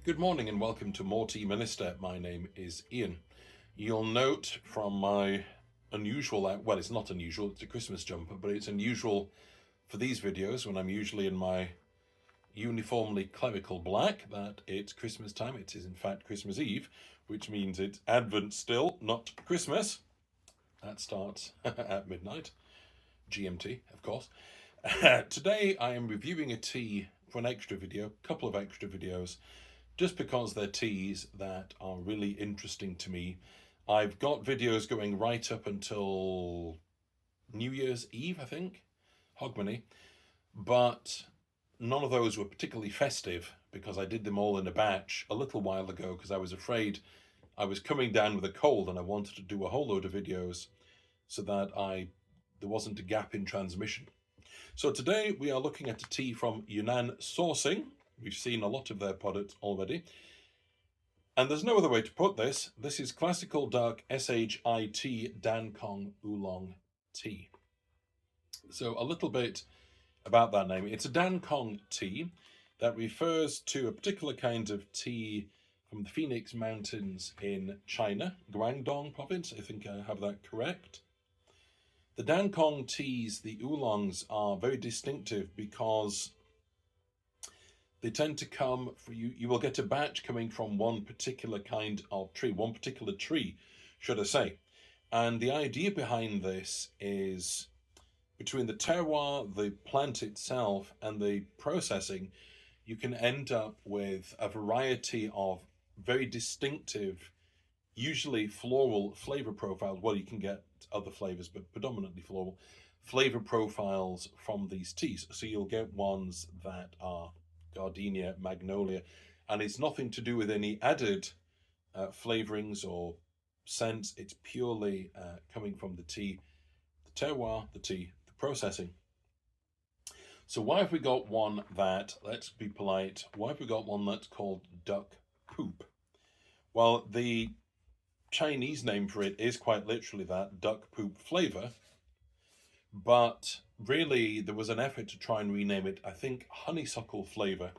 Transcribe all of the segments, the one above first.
Good morning and welcome to More Tea Minister. My name is Ian. You'll note from my unusual, well, it's not unusual, it's a Christmas jumper, but it's unusual for these videos when I'm usually in my uniformly clerical black that it's Christmas time. It is in fact Christmas Eve, which means it's Advent still, not Christmas. That starts at midnight, GMT, of course. Today I am reviewing a tea for an extra video, couple of extra videos, just because they're teas that are really interesting to me. I've got videos going right up until New Year's Eve, I think, Hogmanay, but none of those were particularly festive because I did them all in a batch a little while ago because I was afraid I was coming down with a cold and I wanted to do a whole load of videos so that there wasn't a gap in transmission. So today we are looking at a tea from Yunnan Sourcing. We've seen a lot of their products already. And there's no other way to put this. This is Classical Dark SHIT Dan Cong Oolong tea. So a little bit about that name. It's a Dan Cong tea that refers to a particular kind of tea from the Phoenix Mountains in China, Guangdong province. I think I have that correct. The Dan Cong teas, the oolongs, are very distinctive because they tend to come for you. You will get a batch coming from one particular kind of tree, one particular tree, should I say. And the idea behind this is between the terroir, the plant itself, and the processing, you can end up with a variety of very distinctive, usually floral flavor profiles. Well, you can get other flavors, but predominantly floral flavor profiles from these teas. So you'll get ones that are gardenia, magnolia, and it's nothing to do with any added flavorings or scents. It's purely coming from the tea, the terroir, the tea, the processing. So why have we got one that, let's be polite, why have we got one that's called duck poop? Well, the Chinese name for it is quite literally that, duck poop flavor, but really there was an effort to try and rename it, I think, honeysuckle flavor,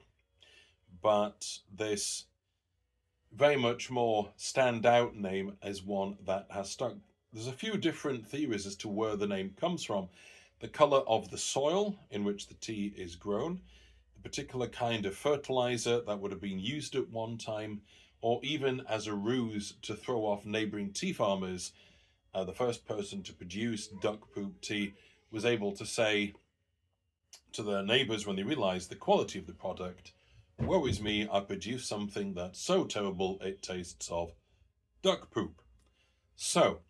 but this very much more standout name is one that has stuck. There's a few different theories as to where the name comes from. The color of the soil in which the tea is grown, the particular kind of fertilizer that would have been used at one time, or even as a ruse to throw off neighboring tea farmers. The first person to produce duck poop tea was able to say to their neighbors when they realized the quality of the product, "Woe is me, I produced something that's so terrible it tastes of duck poop." So,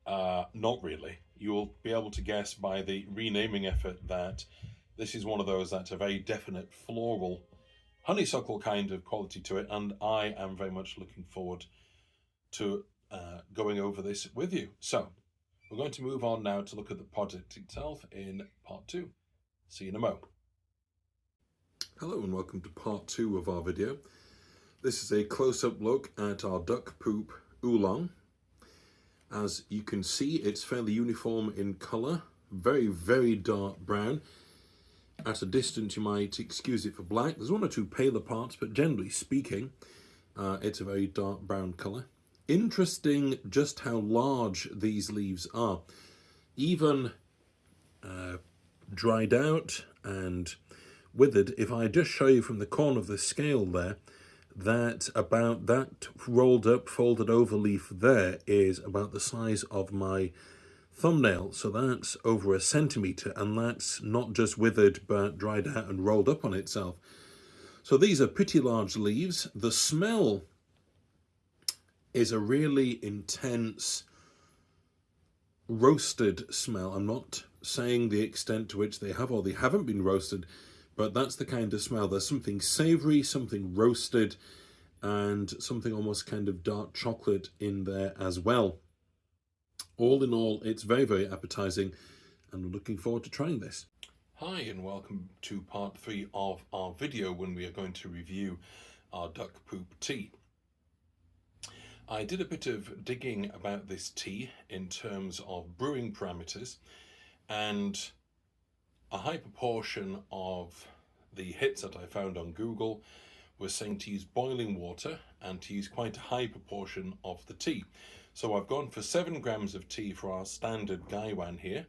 not really. You'll be able to guess by the renaming effort that this is one of those that's a very definite floral honeysuckle kind of quality to it, and I am very much looking forward to going over this with you. So, we're going to move on now to look at the product itself in part 2. See you in a mo. Hello and welcome to part 2 of our video. This is a close-up look at our duck poop oolong. As you can see, it's fairly uniform in colour, very, very dark brown. At a distance, you might excuse it for black. There's one or two paler parts, but generally speaking, it's a very dark brown colour. Interesting just how large these leaves are. Even dried out and withered, if I just show you from the corner of the scale there, that about that rolled up, folded over leaf there is about the size of my thumbnail. So that's over a centimetre, and that's not just withered but dried out and rolled up on itself. So these are pretty large leaves. The smell is a really intense roasted smell. I'm not saying the extent to which they have or they haven't been roasted, but that's the kind of smell. There's something savoury, something roasted, and something almost kind of dark chocolate in there as well. All in all, it's very, very appetizing, and I'm looking forward to trying this. Hi, and welcome to part 3 of our video when we are going to review our duck poop tea. I did a bit of digging about this tea in terms of brewing parameters, and a high proportion of the hits that I found on Google we're saying to use boiling water and to use quite a high proportion of the tea. So I've gone for 7 grams of tea for our standard gaiwan here.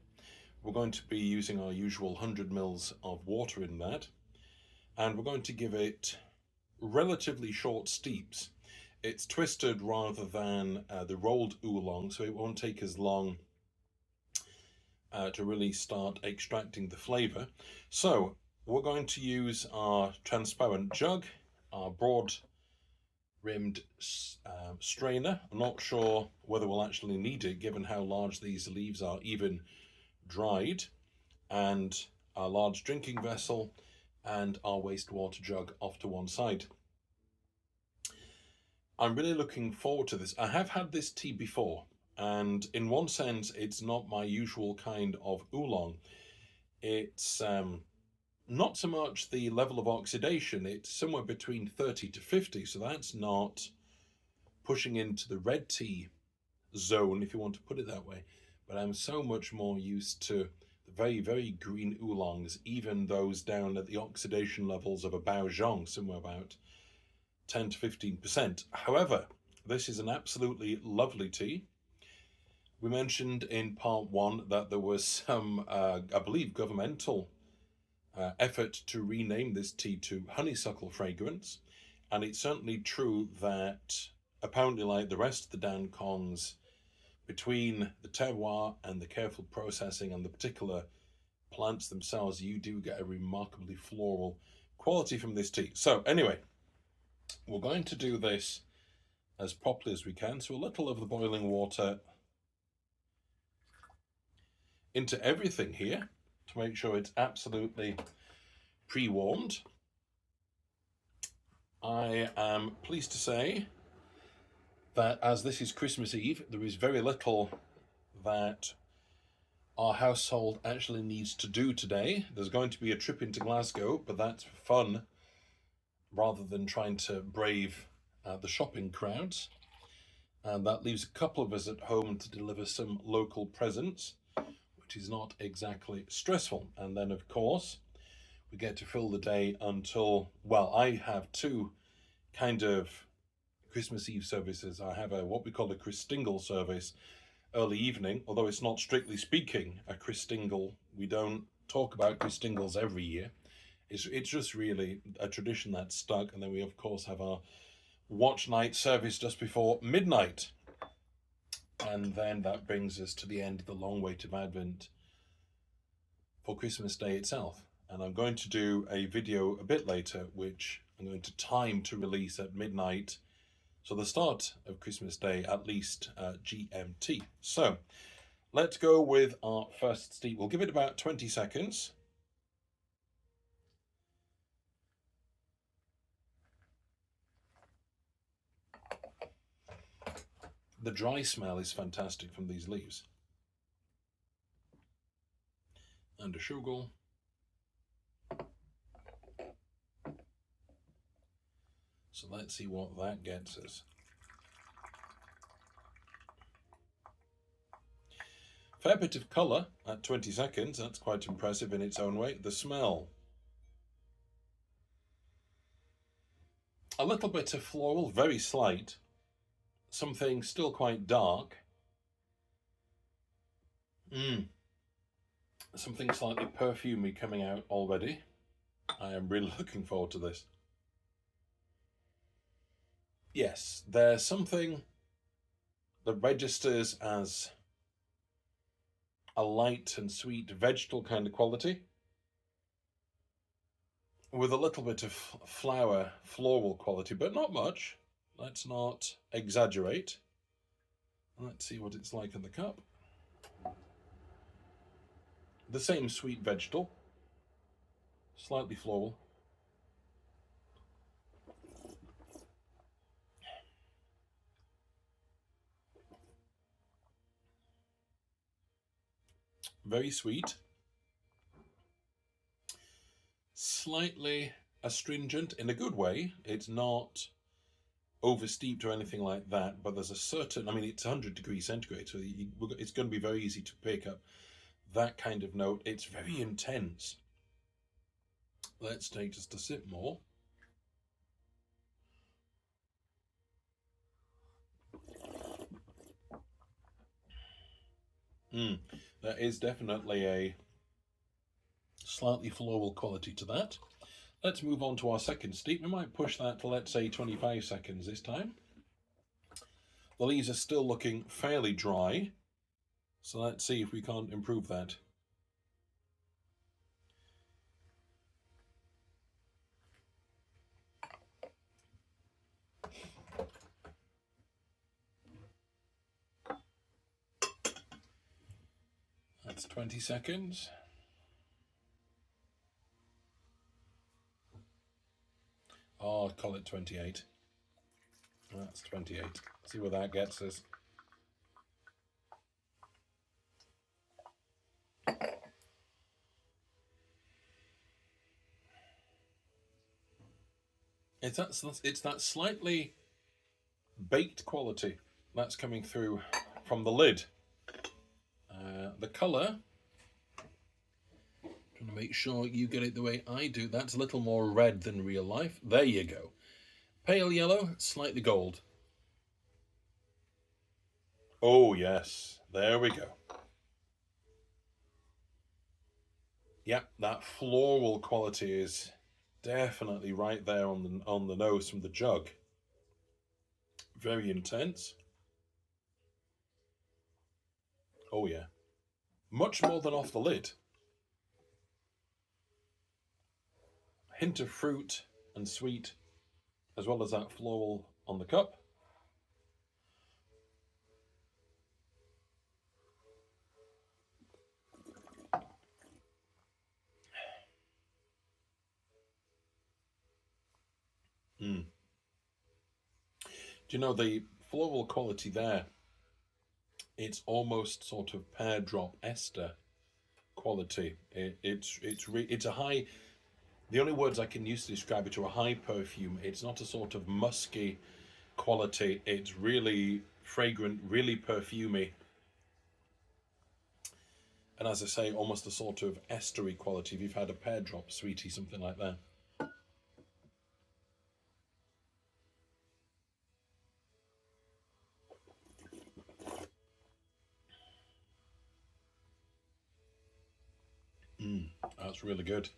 We're going to be using our usual 100 mils of water in that, and we're going to give it relatively short steeps. It's twisted rather than the rolled oolong, so it won't take as long to really start extracting the flavour. So we're going to use our transparent jug, our broad rimmed strainer. I'm not sure whether we'll actually need it given how large these leaves are, even dried, and our large drinking vessel and our wastewater jug off to one side. I'm really looking forward to this. I have had this tea before, and in one sense it's not my usual kind of oolong. It's not so much the level of oxidation, it's somewhere between 30 to 50, so that's not pushing into the red tea zone, if you want to put it that way. But I'm so much more used to the very, very green oolongs, even those down at the oxidation levels of a baozhong, somewhere about 10 to 15%. However, this is an absolutely lovely tea. We mentioned in part 1 that there was some, I believe, governmental effort to rename this tea to honeysuckle fragrance, and it's certainly true that apparently, like the rest of the Dan Kongs, between the terroir and the careful processing and the particular plants themselves, you do get a remarkably floral quality from this tea. So anyway, we're going to do this as properly as we can. So a little of the boiling water into everything here to make sure it's absolutely pre-warmed. I am pleased to say that as this is Christmas Eve, there is very little that our household actually needs to do today. There's going to be a trip into Glasgow, but that's for fun rather than trying to brave the shopping crowds. And that leaves a couple of us at home to deliver some local presents, which is not exactly stressful. And then, of course, we get to fill the day until, well, I have 2 kind of Christmas Eve services. I have what we call a Christingle service early evening, although it's not strictly speaking a Christingle. We don't talk about Christingles every year. It's just really a tradition that's stuck. And then we, of course, have our watch night service just before midnight. And then that brings us to the end of the long wait of Advent for Christmas Day itself. And I'm going to do a video a bit later, which I'm going to time to release at midnight. So the start of Christmas Day, at least GMT. So let's go with our first steep. We'll give it about 20 seconds. The dry smell is fantastic from these leaves. And a sugar. So let's see what that gets us. Fair bit of colour at 20 seconds. That's quite impressive in its own way. The smell. A little bit of floral, very slight. Something still quite dark. Something slightly perfumey coming out already. I am really looking forward to this. Yes, there's something that registers as a light and sweet vegetal kind of quality with a little bit of floral quality, but not much. Let's not exaggerate. Let's see what it's like in the cup. The same sweet vegetal, slightly floral. Very sweet. Slightly astringent in a good way. It's not oversteeped or anything like that, but there's a certain, I mean, it's 100 degrees centigrade, so it's going to be very easy to pick up that kind of note. It's very intense. Let's take just a sip more. There is definitely a slightly floral quality to that. Let's move on to our second steep. We might push that to, let's say, 25 seconds this time. The leaves are still looking fairly dry, so let's see if we can't improve that. That's 20 seconds. Oh, I'll call it 28. That's 28. See where that gets us. It's that slightly baked quality that's coming through from the lid. The colour, trying to make sure you get it the way I do. That's a little more red than real life. There you go. Pale yellow, slightly gold. Oh yes, there we go. Yep, that floral quality is definitely right there on the nose from the jug. Very intense. Oh yeah, much more than off the lid. Hint of fruit and sweet, as well as that floral on the cup. Do you know the floral quality there? It's almost sort of pear drop ester quality. It's a high. The only words I can use to describe it to a high perfume. It's not a sort of musky quality. It's really fragrant, really perfumey. And as I say, almost a sort of estery quality if you've had a pear drop sweetie, something like that. That's really good.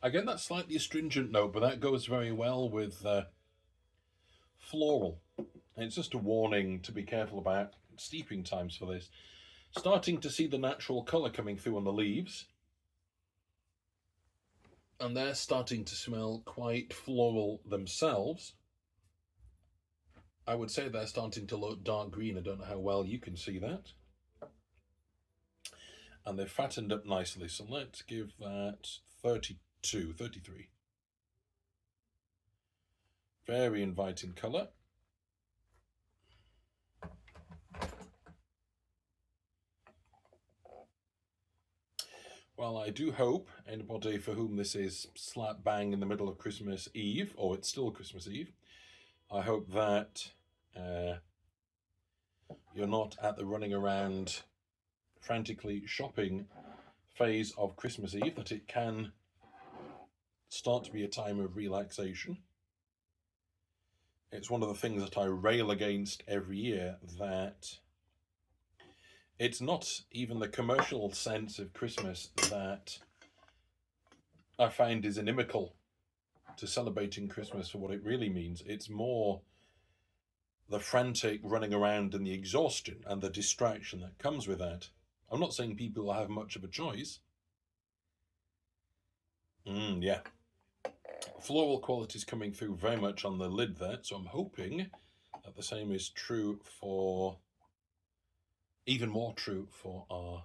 I get that slightly astringent note, but that goes very well with floral. And it's just a warning to be careful about steeping times for this. Starting to see the natural colour coming through on the leaves. And they're starting to smell quite floral themselves. I would say they're starting to look dark green. I don't know how well you can see that. And they've fattened up nicely. So let's give that 32, 33. Very inviting colour. Well, I do hope anybody for whom this is slap bang in the middle of Christmas Eve, or it's still Christmas Eve, I hope that you're not at the running around frantically shopping phase of Christmas Eve, that it can start to be a time of relaxation. It's one of the things that I rail against every year, that it's not even the commercial sense of Christmas that I find is inimical to celebrating Christmas for what it really means. It's more the frantic running around and the exhaustion and the distraction that comes with that. I'm not saying people have much of a choice. Yeah. Floral qualities coming through very much on the lid there, so I'm hoping that the same is true for, even more true for our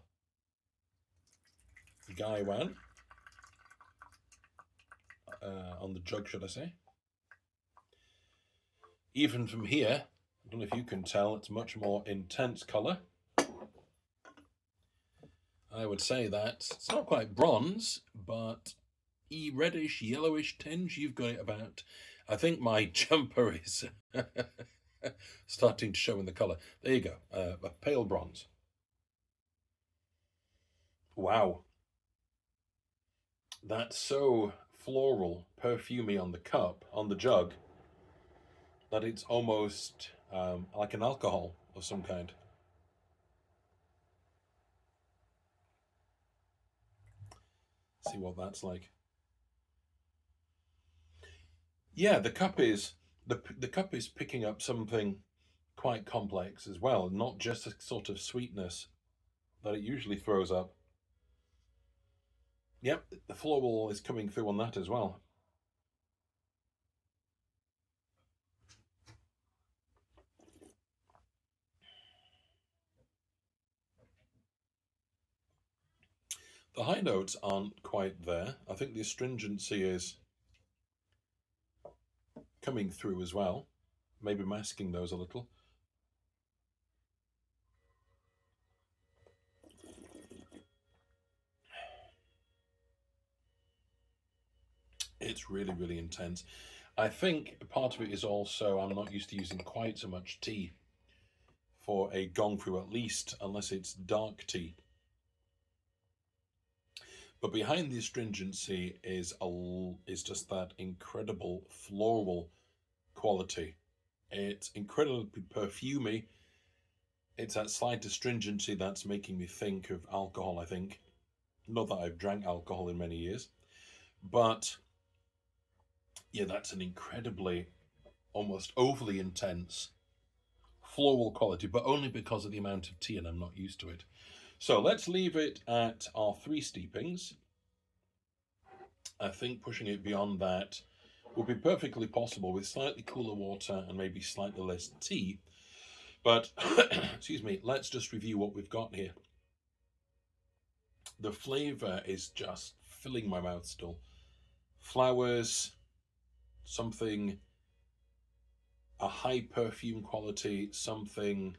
Gaiwan. On the jug, should I say. Even from here, I don't know if you can tell, it's much more intense colour. I would say that it's not quite bronze, but reddish, yellowish tinge. You've got it about. I think my jumper is starting to show in the colour. There you go, a pale bronze. Wow. That's so floral, perfumey on the cup, on the jug, that it's almost like an alcohol of some kind. See what that's like. Yeah, the cup is the cup is picking up something quite complex as well, not just a sort of sweetness that it usually throws up. Yep, the floral is coming through on that as well. The high notes aren't quite there. I think the astringency is coming through as well, maybe masking those a little. It's really, really intense. I think part of it is also I'm not used to using quite so much tea for a Gongfu, at least, unless it's dark tea. But behind the astringency is just that incredible floral quality. It's incredibly perfumey. It's that slight astringency that's making me think of alcohol, I think. Not that I've drank alcohol in many years, but yeah, that's an incredibly, almost overly intense floral quality, but only because of the amount of tea and I'm not used to it. So let's leave it at our 3 steepings. I think pushing it beyond that would be perfectly possible with slightly cooler water and maybe slightly less tea. But, excuse me, let's just review what we've got here. The flavour is just filling my mouth still. Flowers, something, a high perfume quality, something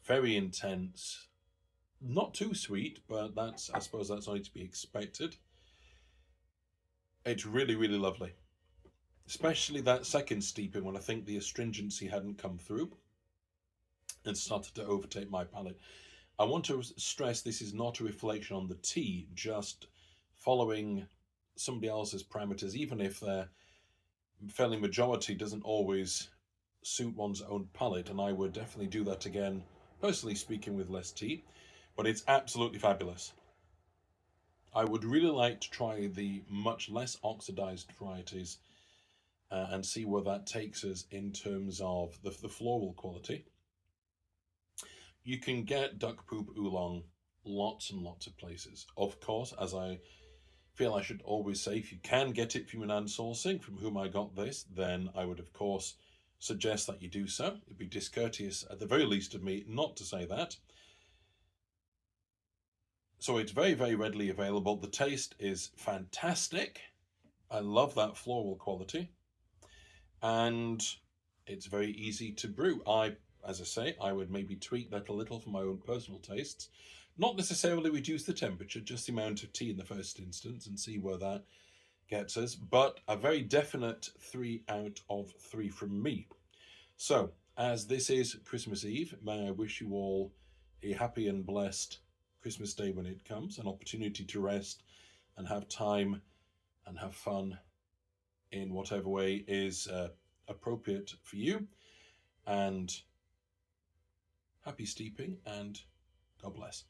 very intense. Not too sweet, but I suppose that's only to be expected. It's really, really lovely. Especially that second steeping when I think the astringency hadn't come through and started to overtake my palate. I want to stress this is not a reflection on the tea, just following somebody else's parameters, even if their failing majority doesn't always suit one's own palate. And I would definitely do that again, personally speaking, with less tea. But it's absolutely fabulous. I would really like to try the much less oxidized varieties and see where that takes us in terms of the floral quality. You can get duck poop oolong lots and lots of places. Of course, as I feel I should always say, if you can get it from Yunnan sourcing, from whom I got this, then I would, of course, suggest that you do so. It'd be discourteous, at the very least, of me not to say that. So it's very, very readily available. The taste is fantastic. I love that floral quality. And it's very easy to brew. As I say, I would maybe tweak that a little for my own personal tastes. Not necessarily reduce the temperature, just the amount of tea in the first instance and see where that gets us. But a very definite 3 out of 3 from me. So, as this is Christmas Eve, may I wish you all a happy and blessed Christmas Day when it comes, an opportunity to rest and have time and have fun in whatever way is appropriate for you. And happy steeping and God bless.